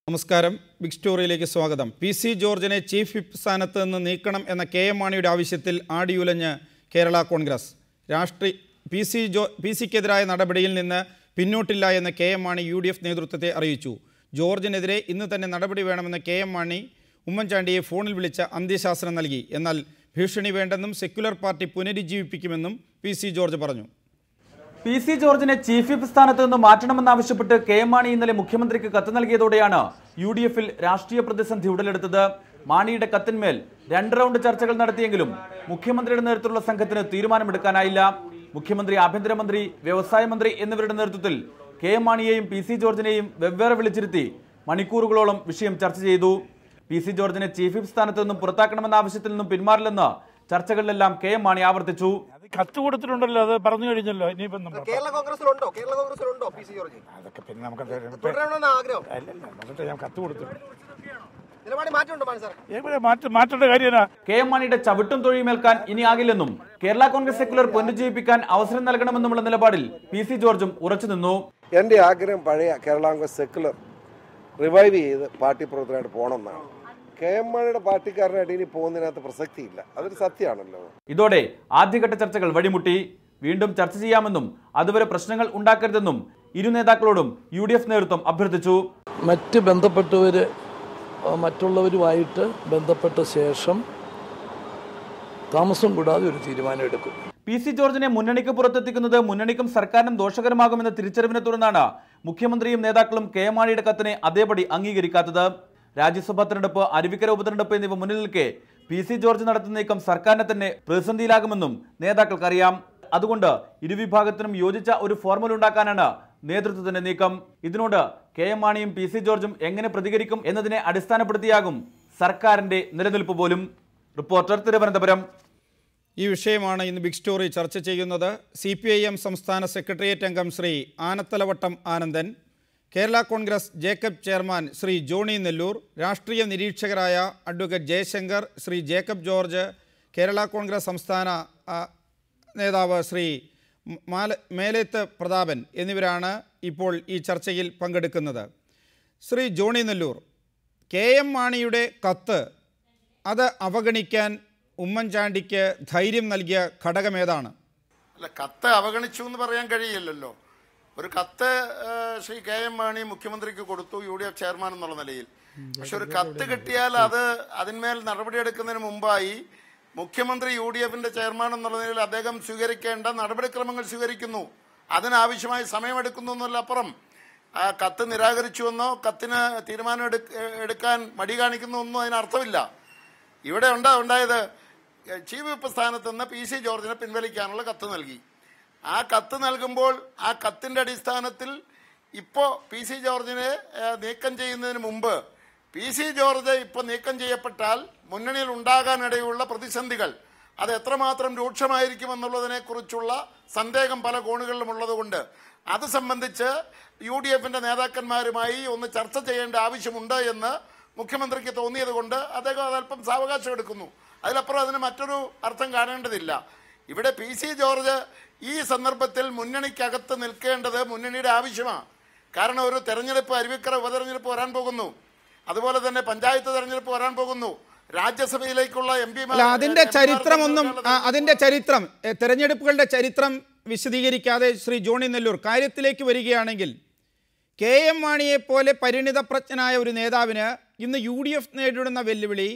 നമസ്കാരം. ബിഗ് സ്റ്റോറിയിലേക്ക് സ്വാഗതം. പി.സി. ജോർജിനെ ചീഫ് വിപ്പ് സ്ഥാനത്ത് നിന്ന് നീക്കണം എന്ന കെ.എം. മാണിയുടെ ആവശ്യത്തിൽ ആടിയുലഞ്ഞ് കേരള കോൺഗ്രസ്. പി.സിക്കെതിരായ നടപടിയിൽ നിന്ന് പിന്നോട്ടില്ല എന്ന് കെ.എം. മാണി UDF നേതൃത്വത്തെ അറിയിച്ചു. ജോർജിനെതിരെ ഇന്ന് തന്നെ നടപടി വേണമെന്ന് കെ.എം. മാണി ഉമ്മൻചാണ്ടിയെ ഫോണിൽ വിളിച്ച് അന്ത്യശാസനം നൽകി. എന്നാൽ ഭീഷണി വേണ്ടെന്നും സെക്യുലർ പാർട്ടി പുനരുജ്ജീവിപ്പിക്കുമെന്നും പി.സി. ജോർജ് പറഞ്ഞു. പി.സി. ജോർജിനെ ചീഫ് വിപ്പ് സ്ഥാനത്ത് നിന്ന് മാറ്റണമെന്നാവശ്യപ്പെട്ട് കെ.എം. മാണി ഇന്നലെ മുഖ്യമന്ത്രിക്ക് കത്ത് നൽകിയതോടെയാണ് UDF-ൽ രാഷ്ട്രീയ പ്രതിസന്ധി ഉടലെടുത്തത്. മാണിയുടെ കത്തിന്മേൽ 2 റൗണ്ട് ചർച്ചകൾ നടത്തിയെങ്കിലും മുഖ്യമന്ത്രിയുടെ നേതൃത്വത്തിലുള്ള സംഘത്തിന് തീരുമാനമെടുക്കാനായില്ല. മുഖ്യമന്ത്രി, ആഭ്യന്തരമന്ത്രി, വ്യവസായ മന്ത്രി എന്നിവരുടെ നേതൃത്വത്തിൽ കെ.എം. മാണിയെയും പി.സി. ജോർജിനെയും വെവ്വേറെ വിളിച്ചിരുത്തി മണിക്കൂറുകളോളം വിഷയം ചർച്ച ചെയ്തു. പി.സി. ജോർജിനെ ചീഫ് വിപ്പ് സ്ഥാനത്ത് നിന്നും പുറത്താക്കണമെന്ന ആവശ്യത്തിൽ നിന്നും പിന്മാറില്ലെന്ന് ചർച്ചകളിലെല്ലാം കെ.എം. മാണി ആവർത്തിച്ചു. കത്ത് കൊടുത്തിട്ടുണ്ടല്ലോ, അത് പറഞ്ഞു കഴിഞ്ഞല്ലോ. ഇനിയിപ്പം കേരള കോൺഗ്രസിലുണ്ടോ പി.സി. ജോർജ്? അതൊക്കെ പിന്നെ നമുക്ക് ആഗ്രഹം ഞാൻ കത്ത് കൊടുത്തിട്ടുണ്ട്. മാറ്റേണ്ട കാര്യം കെ.എം. മാണിയുടെ ചവിട്ടും തൊഴിയുമേൽക്കാൻ ഇനി ആകില്ലെന്നും കേരള കോൺഗ്രസ് സെക്യുലർ പുനരുജ്ജീവിപ്പിക്കാൻ അവസരം നൽകണമെന്നുമുള്ള നിലപാടിൽ പി.സി. ജോർജും ഉറച്ചു നിന്നു. എൻ്റെ ആഗ്രഹം പഴയ കേരള കോൺഗ്രസ് സെക്യുലർ റിവൈവ് ചെയ്ത് പാർട്ടി പ്രവർത്തനമായിട്ട് പോകണമെന്നാണ്. കെ.എം. മാണിയുടെ പാർട്ടിക്കാരനായിട്ട് ഇനി പോകുന്നതിനകത്ത് പ്രസക്തിയില്ല, അതൊരു സത്യമാണല്ലോ. ഇതോടെ ആദ്യഘട്ട ചർച്ചകൾ വഴിമുട്ടി. വീണ്ടും ചർച്ച ചെയ്യാമെന്നും അതുവരെ പ്രശ്നങ്ങൾ ഉണ്ടാക്കരുതെന്നും ഇരു നേതാക്കളോടും UDF നേതൃത്വം അഭ്യർത്ഥിച്ചു. മറ്റ് ബന്ധപ്പെട്ടവർ മറ്റുള്ളവരുമായിട്ട് ബന്ധപ്പെട്ട ശേഷം താമസം കൂടാതെ ഒരു തീരുമാനം എടുക്കും. പി.സി. ജോർജിനെ മുന്നണിക്ക് പുറത്തെത്തിക്കുന്നത് മുന്നണിക്കും സർക്കാരിനും ദോഷകരമാകുമെന്ന തിരിച്ചറിവിനെ തുടർന്നാണ് മുഖ്യമന്ത്രിയും നേതാക്കളും കെ.എം. മാണിയുടെ കത്തിനെ അതേപടി അംഗീകരിക്കാത്തത്. രാജ്യസഭാ തെരഞ്ഞെടുപ്പ്, അരുവിക്കര ഉപതെരഞ്ഞെടുപ്പ് എന്നിവ മുന്നിൽ നിൽക്കെ പി.സി. ജോർജ് നടത്തുന്ന നീക്കം സർക്കാരിനെ തന്നെ പ്രതിസന്ധിയിലാകുമെന്നും നേതാക്കൾക്കറിയാം. അതുകൊണ്ട് ഇരുവിഭാഗത്തിനും യോജിച്ച ഒരു ഫോർമുല ഉണ്ടാക്കാനാണ് നേതൃത്വത്തിന്റെ നീക്കം. ഇതിനോട് കെ.എം. മാണിയും പി.സി. ജോർജും എങ്ങനെ പ്രതികരിക്കും എന്നതിനെ അടിസ്ഥാനപ്പെടുത്തിയാകും സർക്കാരിന്റെ നിലനിൽപ്പ് പോലും. റിപ്പോർട്ടർ, തിരുവനന്തപുരം. ഈ വിഷയമാണ് ഇന്ന് ബിഗ് സ്റ്റോറി ചർച്ച ചെയ്യുന്നത്. CPIM സംസ്ഥാന സെക്രട്ടേറിയറ്റ് അംഗം ശ്രീ ആനത്തലവട്ടം ആനന്ദൻ, കേരള കോൺഗ്രസ് ജേക്കബ് ചെയർമാൻ ശ്രീ ജോണി നെല്ലൂർ, രാഷ്ട്രീയ നിരീക്ഷകരായ അഡ്വക്കേറ്റ് ജയശങ്കർ, ശ്രീ ജേക്കബ് ജോർജ്, കേരള കോൺഗ്രസ് സംസ്ഥാന നേതാവ് ശ്രീ മേലേത്ത് പ്രതാപൻ എന്നിവരാണ് ഇപ്പോൾ ഈ ചർച്ചയിൽ പങ്കെടുക്കുന്നത്. Shri Johnny Nelloor, K M. മാണിയുടെ കത്ത് അത് അവഗണിക്കാൻ ഉമ്മൻചാണ്ടിക്ക് ധൈര്യം നൽകിയ ഘടകമേതാണ്? അല്ല, കത്ത് അവഗണിച്ചു എന്ന് പറയാൻ കഴിയില്ലല്ലോ. ഒരു കത്ത് ശ്രീ കെ.എം. മാണി മുഖ്യമന്ത്രിക്ക് കൊടുത്തു, UDF ചെയർമാൻ എന്നുള്ള നിലയിൽ. പക്ഷെ ഒരു കത്ത് കിട്ടിയാൽ അതിന്മേൽ നടപടിയെടുക്കുന്നതിന് മുമ്പായി മുഖ്യമന്ത്രി UDF-ന്റെ ചെയർമാൻ എന്നുള്ള നിലയിൽ അദ്ദേഹം സ്വീകരിക്കേണ്ട നടപടിക്രമങ്ങൾ സ്വീകരിക്കുന്നു. അതിനാവശ്യമായ സമയമെടുക്കുന്നു എന്നതിലപ്പുറം ആ കത്ത് നിരാകരിച്ചുവെന്നോ കത്തിന് തീരുമാനം എടുക്കാൻ മടി കാണിക്കുന്നു ഒന്നും അതിനർത്ഥമില്ല. ഇവിടെ ഉണ്ടായത് ചീഫ് വിപ്പ് സ്ഥാനത്ത് നിന്ന് പി.സി. ജോർജിനെ പിൻവലിക്കാനുള്ള കത്ത് നൽകി. ആ കത്ത് നൽകുമ്പോൾ ആ കത്തിൻ്റെ അടിസ്ഥാനത്തിൽ ഇപ്പോൾ പി.സി. ജോർജിനെ നീക്കം ചെയ്യുന്നതിന് മുമ്പ് പി.സി. ജോർജ് ഇപ്പോൾ നീക്കം ചെയ്യപ്പെട്ടാൽ മുന്നണിയിൽ ഉണ്ടാകാനിടയുള്ള പ്രതിസന്ധികൾ അത് എത്രമാത്രം രൂക്ഷമായിരിക്കുമെന്നുള്ളതിനെക്കുറിച്ചുള്ള സന്ദേഹം പല കോണുകളിലും ഉള്ളതുകൊണ്ട് അത് സംബന്ധിച്ച് UDF-ന്റെ നേതാക്കന്മാരുമായി ഒന്ന് ചർച്ച ചെയ്യേണ്ട ആവശ്യമുണ്ട് എന്ന് മുഖ്യമന്ത്രിക്ക് തോന്നിയത് കൊണ്ട് അദ്ദേഹം അതല്പം സാവകാശം എടുക്കുന്നു. അതിലപ്പുറം അതിന് മറ്റൊരു അർത്ഥം കാണേണ്ടതില്ല. ഇവിടെ പി.സി. ജോർജ് ഈ സന്ദർഭത്തിൽ മുന്നണിക്കകത്ത് നിൽക്കേണ്ടത് മുന്നണിയുടെ ആവശ്യമാണ്. കാരണം ഒരു തെരഞ്ഞെടുപ്പ്, അരുവിക്കര ഉപതെരഞ്ഞെടുപ്പ് വരാൻ പോകുന്നു, അതുപോലെ തന്നെ പഞ്ചായത്ത് തെരഞ്ഞെടുപ്പ് വരാൻ പോകുന്നു, രാജ്യസഭയിലേക്കുള്ള MP-മാർ. അതിന്റെ ചരിത്രം, തെരഞ്ഞെടുപ്പുകളുടെ ചരിത്രം വിശദീകരിക്കാതെ ശ്രീ ജോണി നെല്ലൂർ കാര്യത്തിലേക്ക് വരികയാണെങ്കിൽ, കെ.എം. മാണിയെ പോലെ പരിണിതപ്രജ്ഞനായ ഒരു നേതാവിന് ഇന്ന് UDF നേരിടുന്ന വെല്ലുവിളി,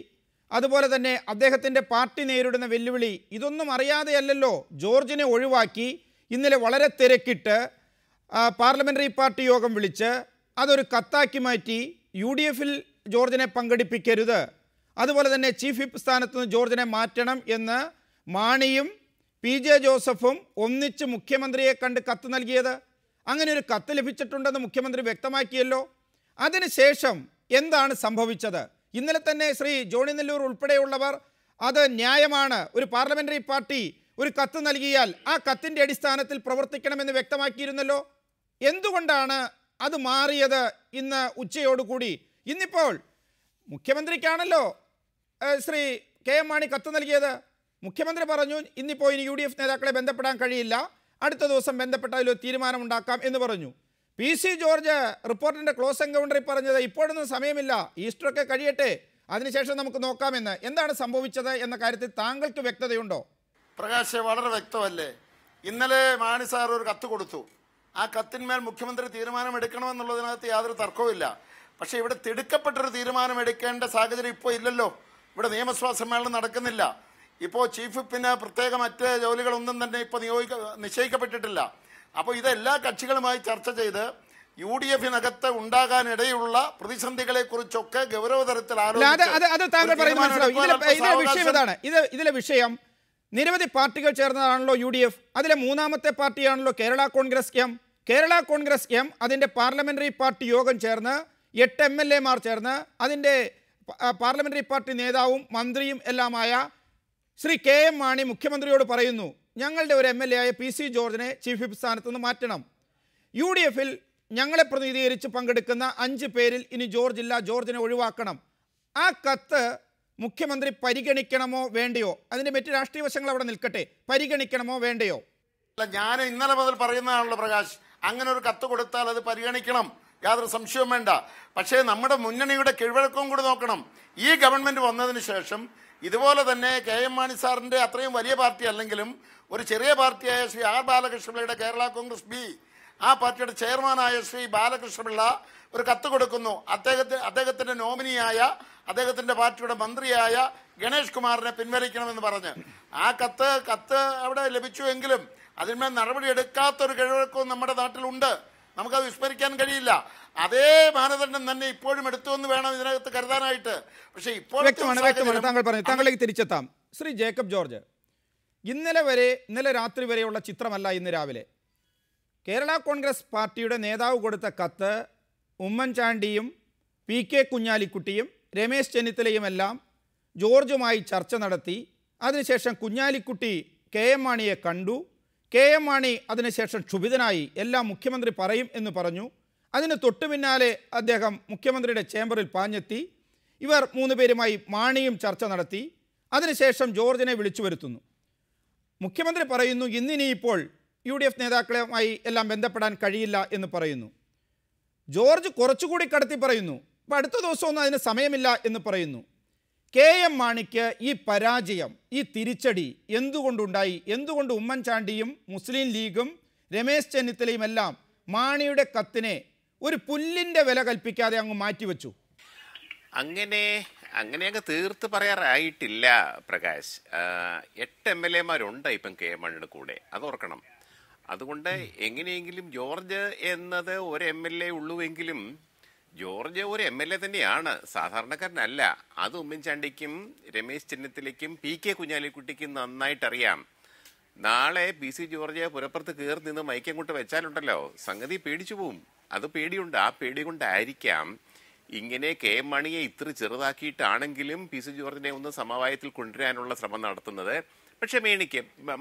അതുപോലെ തന്നെ അദ്ദേഹത്തിൻ്റെ പാർട്ടി നേരിടുന്ന വെല്ലുവിളി, ഇതൊന്നും അറിയാതെയല്ലല്ലോ ജോർജിനെ ഒഴിവാക്കി ഇന്നലെ വളരെ തിരക്കിട്ട് പാർലമെൻ്ററി പാർട്ടി യോഗം വിളിച്ച് അതൊരു കത്താക്കി മാറ്റി UDF-ൽ ജോർജിനെ പങ്കെടുപ്പിക്കരുത്, അതുപോലെ തന്നെ ചീഫ് വിപ്പ് സ്ഥാനത്ത് നിന്ന് ജോർജിനെ മാറ്റണം എന്ന് മാണിയും PJ ജോസഫും ഒന്നിച്ച് മുഖ്യമന്ത്രിയെ കണ്ട് കത്ത് നൽകിയത്. അങ്ങനെ ഒരു കത്ത് ലഭിച്ചിട്ടുണ്ടെന്ന് മുഖ്യമന്ത്രി വ്യക്തമാക്കിയല്ലോ. അതിനുശേഷം എന്താണ് സംഭവിച്ചത്? ഇന്നലെ തന്നെ ശ്രീ ജോണി നെല്ലൂർ ഉൾപ്പെടെയുള്ളവർ അത് ന്യായമാണ്, ഒരു പാർലമെൻ്ററി പാർട്ടി ഒരു കത്ത് നൽകിയാൽ ആ കത്തിൻ്റെ അടിസ്ഥാനത്തിൽ പ്രവർത്തിക്കണമെന്ന് വ്യക്തമാക്കിയിരുന്നല്ലോ. എന്തുകൊണ്ടാണ് അത് മാറിയത് ഇന്ന് ഉച്ചയോടുകൂടി? ഇന്നിപ്പോൾ മുഖ്യമന്ത്രിക്കാണല്ലോ ശ്രീ കെ.എം. മാണി കത്ത് നൽകിയത്. മുഖ്യമന്ത്രി പറഞ്ഞു ഇന്നിപ്പോൾ ഇനി UDF നേതാക്കളെ ബന്ധപ്പെടാൻ കഴിയില്ല, അടുത്ത ദിവസം ബന്ധപ്പെട്ട അതിലൊരു തീരുമാനമുണ്ടാക്കാം എന്ന് പറഞ്ഞു. PC ജോർജ് റിപ്പോർട്ടിൻ്റെ ക്ലോസ് എൻകൗണ്ടറിൽ പറഞ്ഞത് ഇപ്പോഴൊന്നും സമയമില്ല, ഈസ്റ്ററൊക്കെ കഴിയട്ടെ, അതിനുശേഷം നമുക്ക് നോക്കാമെന്ന്. എന്താണ് സംഭവിച്ചത് എന്ന കാര്യത്തിൽ താങ്കൾക്ക് വ്യക്തതയുണ്ടോ? പ്രകാശ്, വളരെ വ്യക്തമല്ലേ. ഇന്നലെ മാണി സാർ ഒരു കത്ത് കൊടുത്തു. ആ കത്തിന്മേൽ മുഖ്യമന്ത്രി തീരുമാനമെടുക്കണമെന്നുള്ളതിനകത്ത് യാതൊരു തർക്കവുമില്ല. പക്ഷേ ഇവിടെ തിടുക്കപ്പെട്ടൊരു തീരുമാനമെടുക്കേണ്ട സാഹചര്യം ഇപ്പോൾ ഇല്ലല്ലോ. ഇവിടെ നിയമസഭാ സമ്മേളനം നടക്കുന്നില്ല. ഇപ്പോൾ ചീഫ് വിപ്പിന് പ്രത്യേക മറ്റ് ജോലികളൊന്നും തന്നെ ഇപ്പോൾ നിശ്ചയിക്കപ്പെട്ടിട്ടില്ല. അപ്പോൾ ഇതെല്ലാ കക്ഷികളുമായി ചർച്ച ചെയ്ത് UDF-നകത്ത് ഉണ്ടാകാനിടയുള്ള പ്രതിസന്ധികളെ കുറിച്ചൊക്കെ ഗൗരവതരത്തിൽ ഇതിലെ വിഷയം നിരവധി പാർട്ടികൾ ചേർന്നതാണല്ലോ UDF. അതിലെ മൂന്നാമത്തെ പാർട്ടിയാണല്ലോ കേരള കോൺഗ്രസ് എം. കേരള കോൺഗ്രസ് എം അതിൻ്റെ പാർലമെൻ്ററി പാർട്ടി യോഗം ചേർന്ന് 8 MLA-മാർ ചേർന്ന് അതിൻ്റെ പാർലമെൻ്ററി പാർട്ടി നേതാവും മന്ത്രിയും എല്ലാമായ ശ്രീ KM മാണി മുഖ്യമന്ത്രിയോട് പറയുന്നു, ഞങ്ങളുടെ ഒരു MLA ആയ PC ജോർജിനെ ചീഫ് വിപ്പ് സ്ഥാനത്ത് നിന്ന് മാറ്റണം. UDF-ൽ ഞങ്ങളെ പ്രതിനിധീകരിച്ച് പങ്കെടുക്കുന്ന 5 പേരിൽ ഇനി ജോർജ് ഇല്ല, ജോർജിനെ ഒഴിവാക്കണം. ആ കത്ത് മുഖ്യമന്ത്രി പരിഗണിക്കണമോ വേണ്ടയോ? അതിൻ്റെ മറ്റ് രാഷ്ട്രീയ വശങ്ങൾ അവിടെ നിൽക്കട്ടെ, പരിഗണിക്കണമോ വേണ്ടയോ? അല്ല, ഞാൻ ഇന്നലെ മുതൽ പറയുന്നതാണല്ലോ പ്രകാശ്, അങ്ങനെ ഒരു കത്ത് കൊടുത്താൽ അത് പരിഗണിക്കണം, യാതൊരു സംശയവും വേണ്ട. പക്ഷേ നമ്മുടെ മുന്നണിയുടെ കീഴ്വഴക്കവും കൂടി നോക്കണം. ഈ ഗവൺമെൻറ് വന്നതിന് ശേഷം ഇതുപോലെ തന്നെ KM മാണി സാറിൻ്റെ അത്രയും വലിയ പാർട്ടി അല്ലെങ്കിലും ഒരു ചെറിയ പാർട്ടിയായ ശ്രീ R ബാലകൃഷ്ണപിള്ളയുടെ കേരള കോൺഗ്രസ് B, ആ പാർട്ടിയുടെ ചെയർമാനായ ശ്രീ ബാലകൃഷ്ണപിള്ള ഒരു കത്ത് കൊടുക്കുന്നു. അദ്ദേഹത്തിൻ്റെ നോമിനിയായ അദ്ദേഹത്തിൻ്റെ പാർട്ടിയുടെ മന്ത്രിയായ ഗണേഷ് കുമാറിനെ പിൻവലിക്കണമെന്ന് പറഞ്ഞ്. ആ കത്ത് അവിടെ ലഭിച്ചുവെങ്കിലും അതിന്മേൽ നടപടിയെടുക്കാത്തൊരു കീഴ്വഴക്കവും നമ്മുടെ നാട്ടിലുണ്ട്. നമുക്കത് വിസ്മരിക്കാൻ കഴിയില്ല. അതേ മാനദണ്ഡം തന്നെ ഇപ്പോഴും എടുത്തുവെന്ന് വേണം ഇതിനകത്ത് കരുതാനായിട്ട്. പക്ഷേ ഇപ്പോൾ താങ്കളിലേക്ക് തിരിച്ചെത്താം. ശ്രീ ജേക്കബ് ജോർജ്, ഇന്നലെ രാത്രി വരെയുള്ള ചിത്രമല്ല ഇന്ന് രാവിലെ. കേരള കോൺഗ്രസ് പാർട്ടിയുടെ നേതാവ് കൊടുത്ത കത്ത് ഉമ്മൻചാണ്ടിയും PK കുഞ്ഞാലിക്കുട്ടിയും രമേശ് ചെന്നിത്തലയുമെല്ലാം ജോർജുമായി ചർച്ച നടത്തി. അതിനുശേഷം കുഞ്ഞാലിക്കുട്ടി KM മാണിയെ കണ്ടു. KM മാണി അതിനുശേഷം ക്ഷുഭിതനായി എല്ലാം മുഖ്യമന്ത്രി പറയും എന്ന് പറഞ്ഞു. അതിന് തൊട്ടു പിന്നാലെ അദ്ദേഹം മുഖ്യമന്ത്രിയുടെ ചേംബറിൽ പാഞ്ഞെത്തി. ഇവർ 3 പേരുമായി മാണിയും ചർച്ച നടത്തി. അതിനുശേഷം ജോർജിനെ വിളിച്ചു വരുത്തുന്നു. മുഖ്യമന്ത്രി പറയുന്നു ഇന്നിനിയിപ്പോൾ UDF നേതാക്കളുമായി എല്ലാം ബന്ധപ്പെടാൻ കഴിയില്ല എന്ന് പറയുന്നു. ജോർജ് കുറച്ചുകൂടി കടത്തി പറയുന്നു, അപ്പോൾ അടുത്ത ദിവസമൊന്നും അതിന് സമയമില്ല എന്ന് പറയുന്നു. KM മാണിക്ക് ഈ പരാജയം, ഈ തിരിച്ചടി എന്തുകൊണ്ടുണ്ടായി? എന്തുകൊണ്ട് ഉമ്മൻചാണ്ടിയും മുസ്ലിം ലീഗും രമേശ് ചെന്നിത്തലയും എല്ലാം മാണിയുടെ കത്തിനെ ഒരു പുല്ലിൻ്റെ വില കൽപ്പിക്കാതെ അങ്ങ് മാറ്റിവെച്ചു? അങ്ങനെ അങ്ങ് തീർത്ത് പറയാറായിട്ടില്ല പ്രകാശ്. 8 MLA-മാരുണ്ട് ഇപ്പം KM മാണിയുടെ കൂടെ, അത് ഓർക്കണം. അതുകൊണ്ട് എങ്ങനെയെങ്കിലും ജോർജ് എന്നത് ഒരു MLA ഉള്ളുവെങ്കിലും ജോർജ് ഒരു MLA തന്നെയാണ്, സാധാരണക്കാരനല്ല. അത് ഉമ്മൻചാണ്ടിക്കും രമേശ് ചെന്നിത്തലയ്ക്കും PK കുഞ്ഞാലിക്കുട്ടിക്കും നന്നായിട്ടറിയാം. നാളെ PC ജോർജ് പുറപ്പുറത്ത് കയറി നിന്ന് മൈക്കങ്ങോട്ട് വെച്ചാലുണ്ടല്ലോ സംഗതി പേടിച്ചു പോവും. അത് പേടിയുണ്ട്. ആ പേടി കൊണ്ടായിരിക്കാം ഇങ്ങനെ KM മാണിയെ ഇത്ര ചെറുതാക്കിയിട്ടാണെങ്കിലും PC ജോർജിനെ ഒന്ന് സമവായത്തിൽ കൊണ്ടുവരാനുള്ള ശ്രമം നടത്തുന്നത്. പക്ഷെ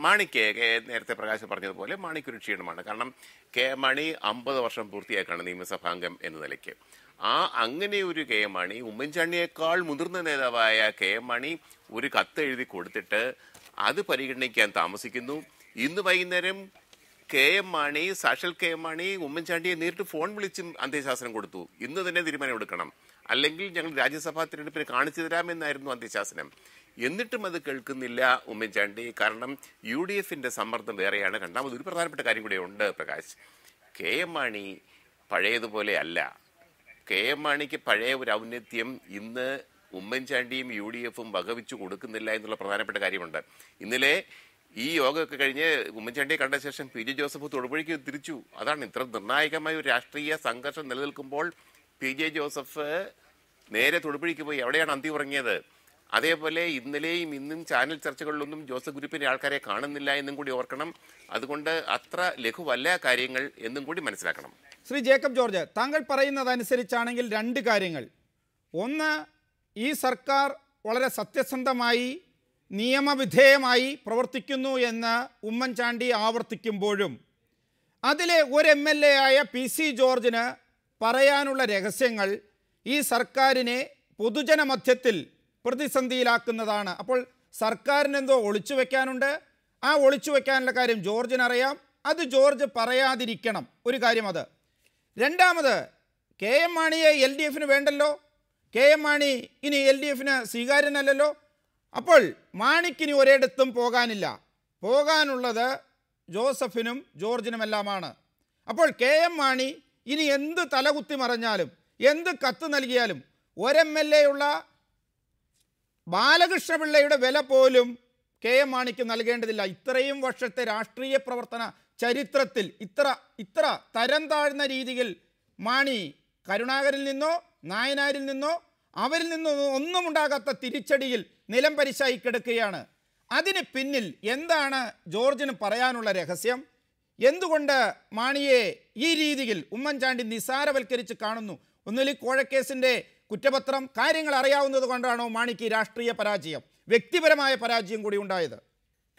മാണിക്ക് നേരത്തെ പ്രകാശ് പറഞ്ഞതുപോലെ മാണിക്കൊരു ക്ഷീണമാണ്. കാരണം KM മാണി 50 വർഷം പൂർത്തിയാക്കാണ് നിയമസഭാംഗം എന്ന നിലയ്ക്ക്. അങ്ങനെ ഒരു KM മാണി, ഉമ്മൻചാണ്ടിയേക്കാൾ മുതിർന്ന നേതാവായ KM മാണി ഒരു കത്ത് എഴുതി കൊടുത്തിട്ട് അത് പരിഗണിക്കാൻ താമസിക്കുന്നു. ഇന്ന് വൈകുന്നേരം KM മാണി, സാക്ഷൽ KM മാണി ഉമ്മൻചാണ്ടിയെ നേരിട്ട് ഫോൺ വിളിച്ചും അന്ത്യശാസനം കൊടുത്തു. ഇന്ന് തന്നെ തീരുമാനം എടുക്കണം, അല്ലെങ്കിൽ ഞങ്ങൾ രാജ്യസഭാ തിരഞ്ഞെടുപ്പിന് കാണിച്ചു തരാമെന്നായിരുന്നു അന്ത്യശാസനം. എന്നിട്ടും അത് കേൾക്കുന്നില്ല ഉമ്മൻചാണ്ടി. കാരണം UDF-ന്റെ സമ്മർദ്ദം വേറെയാണ്. രണ്ടാമത് ഒരു പ്രധാനപ്പെട്ട കാര്യം കൂടെ ഉണ്ട് പ്രകാശ്. KM മാണി പഴയതുപോലെ അല്ല. KM മാണിക്ക് പഴയ ഒരു ഔന്നത്യം ഇന്ന് ഉമ്മൻചാണ്ടിയും UDF-ഉം വകവെച്ചു കൊടുക്കുന്നില്ല എന്നുള്ള പ്രധാനപ്പെട്ട കാര്യമുണ്ട്. ഇന്നലെ ഈ യോഗമൊക്കെ കഴിഞ്ഞ് ഉമ്മൻചാണ്ടിയെ കണ്ട ശേഷം PJ ജോസഫ് തൊടുപുഴയ്ക്ക് തിരിച്ചു. അതാണ് ഇത്ര നിർണായകമായ ഒരു രാഷ്ട്രീയ സംഘർഷം നിലനിൽക്കുമ്പോൾ PJ ജോസഫ് നേരെ തൊടുപുഴയ്ക്ക് പോയി. എവിടെയാണ് അന്തി ഉറങ്ങിയത്? അതേപോലെ ഇന്നലെയും ഇന്നും ചാനൽ ചർച്ചകളിലൊന്നും ജോസഫ് ഗ്രൂപ്പിന്റെ ആൾക്കാരെ കാണുന്നില്ല എന്നും കൂടി ഓർക്കണം. അതുകൊണ്ട് അത്ര ലഘുവല്ല കാര്യങ്ങൾ എന്നും കൂടി മനസ്സിലാക്കണം. ശ്രീ ജേക്കബ് ജോർജ്, താങ്കൾ പറയുന്നതനുസരിച്ചാണെങ്കിൽ 2 കാര്യങ്ങൾ. ഒന്ന്, ഈ സർക്കാർ വളരെ സത്യസന്ധമായി നിയമവിധേയമായി പ്രവർത്തിക്കുന്നു എന്ന് ഉമ്മൻചാണ്ടി ആവർത്തിക്കുമ്പോഴും അതിലെ ഒരു MLA ആയ PC ജോർജിന് പറയാനുള്ള രഹസ്യങ്ങൾ ഈ സർക്കാരിനെ പൊതുജനമധ്യത്തിൽ പ്രതിസന്ധിയിലാക്കുന്നതാണ്. അപ്പോൾ സർക്കാരിനെന്തോ ഒളിച്ചു വെക്കാനുണ്ട്. ആ ഒളിച്ചു വെക്കാനുള്ള കാര്യം ജോർജിനറിയാം. അത് ജോർജ് പറയാതിരിക്കണം. ഒരു കാര്യം അത്. രണ്ടാമത് കെ എം മാണിയെ എൽ ഡി എഫിന് വേണ്ടല്ലോ, കെ എം മാണി ഇനി എൽ ഡി എഫിന് സ്വീകാര്യനല്ലല്ലോ. അപ്പോൾ മാണിക്കിനി ഒരിടത്തും പോകാനില്ല, പോകാനുള്ളത് ജോസഫിനും ജോർജിനുമെല്ലാമാണ്. അപ്പോൾ കെ എം മാണി ഇനി എന്ത് തലകുത്തി മറിഞ്ഞാലും എന്ത് കത്ത് നൽകിയാലും ഒരു ഉള്ള ബാലകൃഷ്ണപിള്ളയുടെ വില പോലും കെ എം മാണിക്ക് നൽകേണ്ടതില്ല. ഇത്രയും വർഷത്തെ രാഷ്ട്രീയ പ്രവർത്തന ചരിത്രത്തിൽ ഇത്ര തരം താഴ്ന്ന രീതിയിൽ മാണി കരുണാകരനിൽ നിന്നോ നായനാരിൽ നിന്നോ അവരിൽ നിന്നോ ഒന്നും ഉണ്ടാകാത്ത തിരിച്ചടിയിൽ നിലം പരിശായി കിടക്കുകയാണ്. അതിന് പിന്നിൽ എന്താണ് ജോർജിന് പറയാനുള്ള രഹസ്യം? എന്തുകൊണ്ട് മാണിയെ ഈ രീതിയിൽ ഉമ്മൻചാണ്ടി നിസാരവൽക്കരിച്ച് കാണുന്നു? ഒന്നുകിൽ കോഴക്കേസിൻ്റെ കുറ്റപത്രം കാര്യങ്ങൾ അറിയാവുന്നത് കൊണ്ടാണോ മാണിക്ക് രാഷ്ട്രീയ പരാജയം, വ്യക്തിപരമായ പരാജയം കൂടി ഉണ്ടായത്?